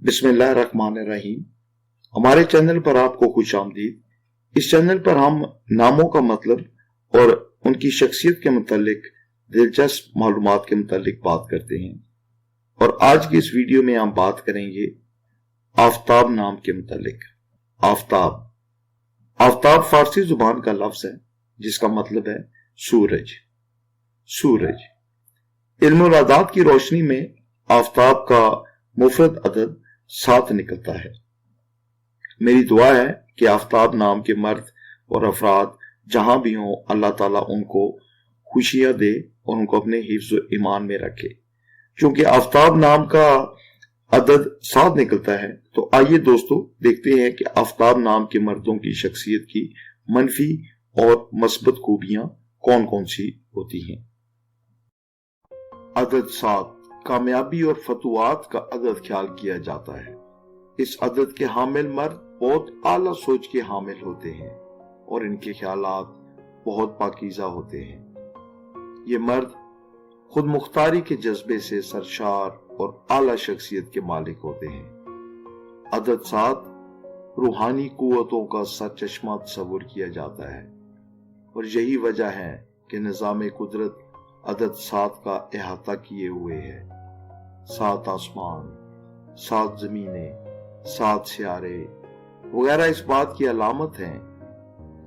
बिस्मिल्लाहिर्रहमानिर्रहीम। हमारे चैनल पर आपको खुश आमदीद। इस चैनल पर हम नामों का मतलब और उनकी शख्सियत के मुतालिक दिलचस्प मालूमात के मुतालिक बात करते हैं, और आज की इस वीडियो में हम बात करेंगे आफताब नाम के मुतालिक। आफताब आफताब फारसी जुबान का लफ्ज है जिसका मतलब है सूरज। सूरज इल्मुल अदाद की रोशनी में आफताब का मुफरद अदद 7 निकलता है। मेरी दुआ है कि आफताब नाम के मर्द और अफराद जहां भी हों, अल्लाह ताला उनको खुशियां दे और उनको अपने हिफ्ज़ व ईमान में रखे। क्योंकि आफताब नाम का अदद 7 निकलता है, तो आइए दोस्तों देखते हैं कि आफताब नाम के मर्दों की शख्सियत की मनफी और मस्बत खूबियां कौन कौन सी होती हैं। अदद 7 कामयाबी और फतुआत का अदद ख्याल किया जाता है। इस अदद के हामिल मर्द बहुत आला सोच के हामिल होते हैं और इनके ख्यालात बहुत पाकीज़ा होते हैं। ये मर्द खुद मुख्तारी के जज्बे से सरशार और आला शख्सियत के मालिक होते हैं। अदद 7 रूहानी कुव्वतों का सरचश्मा तस्वुर किया जाता है, और यही वजह है कि निज़ाम कुदरत अदद 7 का अहाता किए हुए है। 7 आसमान, 7 जमीनें, 7 सियारे वगैरह इस बात की अलामत है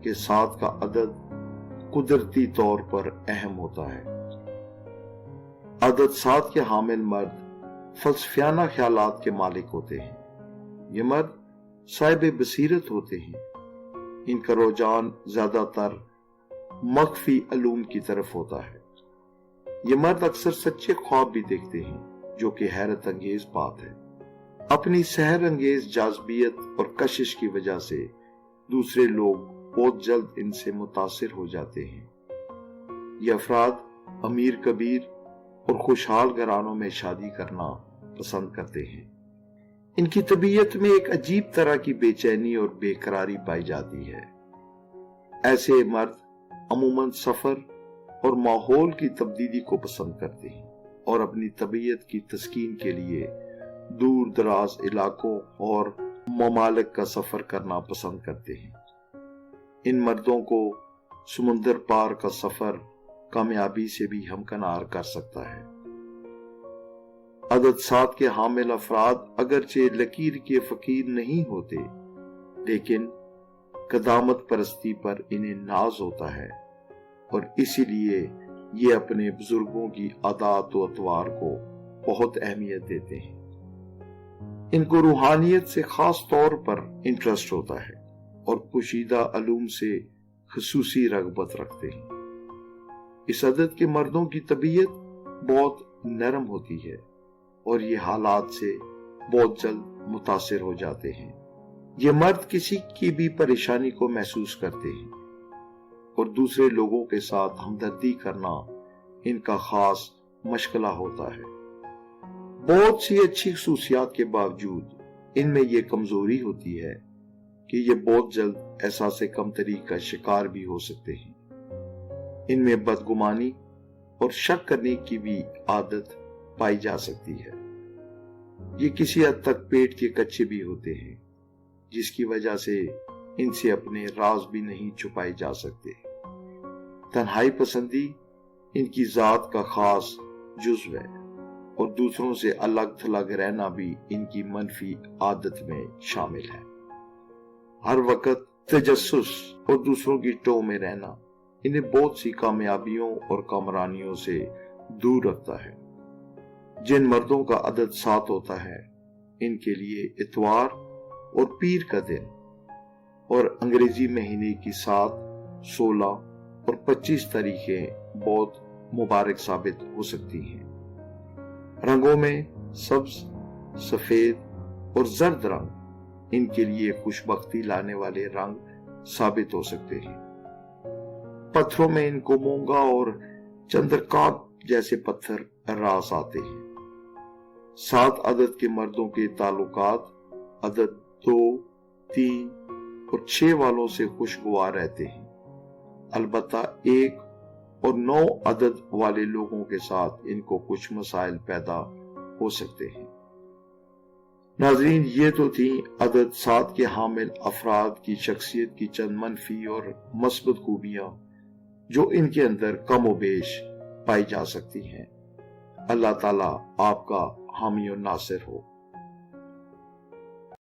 कि 7 का अदद कुदरती तौर पर अहम होता है। अदद 7 के हामिल मर्द फलसफियाना ख्यालात के मालिक होते हैं। ये मर्द साहिब बसीरत होते हैं। इनका रुझान ज्यादातर मख्फी अलूम की तरफ होता है। ये मर्द अक्सर सच्चे ख्वाब भी देखते हैं, जो कि हैरत अंगेज बात है। अपनी सहर अंगेज जाज़बियत और कशिश की वजह से दूसरे लोग बहुत जल्द इनसे मुतासिर हो जाते हैं। ये अफराद अमीर कबीर और खुशहाल घरानों में शादी करना पसंद करते हैं। इनकी तबीयत में एक अजीब तरह की बेचैनी और बेकरारी पाई जाती है। ऐसे मर्द अमूमन सफर और माहौल की तब्दीली को पसंद करते हैं और अपनी तबीयत की तस्कीन के लिए दूर दराज इलाकों और ममालिक का सफर करना पसंद करते हैं। इन मर्दों को समुंदर पार का सफर कामयाबी से भी हमकनार कर सकता है। अदद 7 के हामिल अफराद अगरचे लकीर के फकीर नहीं होते, लेकिन कदामत परस्ती पर इन्हें नाज होता है, और इसीलिए ये अपने बुजुर्गों की आदात व अतवार को बहुत अहमियत देते हैं। इनको रूहानियत से खास तौर पर इंटरेस्ट होता है और पोशीदा अलूम से खसूसी रगबत रखते हैं। इस अदद के मर्दों की तबीयत बहुत नरम होती है और ये हालात से बहुत जल्द मुतासिर हो जाते हैं। ये मर्द किसी की भी परेशानी को महसूस करते हैं और दूसरे लोगों के साथ हमदर्दी करना इनका खास मशगला होता है। बहुत सी अच्छी खसूसियात के बावजूद इनमें यह कमजोरी होती है कि ये बहुत जल्द एहसास कमतरी का शिकार भी हो सकते हैं। इनमें बदगुमानी और शक करने की भी आदत पाई जा सकती है। ये किसी हद तक पेट के कच्चे भी होते हैं, जिसकी वजह से इनसे अपने राज भी नहीं छुपाए जा सकते। तन्हाई पसंदी इनकी जात का खास जुज्व है और दूसरों से अलग थलग रहना भी इनकी मनफी आदत में शामिल है। हर वक्त तजस्सुस और दूसरों की टो में रहना इन्हें बहुत सी कामयाबियों और कामरानियों से दूर रखता है। जिन मर्दों का अदद 7 होता है, इनके लिए इतवार और पीर का दिन और अंग्रेजी महीने की 7, 16 और 25 तारीखें बहुत मुबारक साबित हो सकती हैं। रंगों में सब्ज, सफेद और जर्द रंग इनके लिए खुशबख्ती लाने वाले रंग साबित हो सकते हैं। पत्थरों में इनको मूंगा और चंद्रकांत जैसे पत्थर रास आते हैं। 7 अदद के मर्दों के ताल्लुकात अदद 2, 3 और 6 वालों से खुशगवार रहते हैं। अलबत्ता 1 और 9 अदद वाले लोगों के साथ इनको कुछ मसाइल पैदा हो सकते हैं। ناظرین، یہ تو تھی عدد 7 کے حامل افراد کی شخصیت کی چند منفی اور مثبت خوبیاں جو ان کے اندر کم و بیش پائی جا سکتی ہیں۔ اللہ تعالیٰ آپ کا حامی و ناصر ہو۔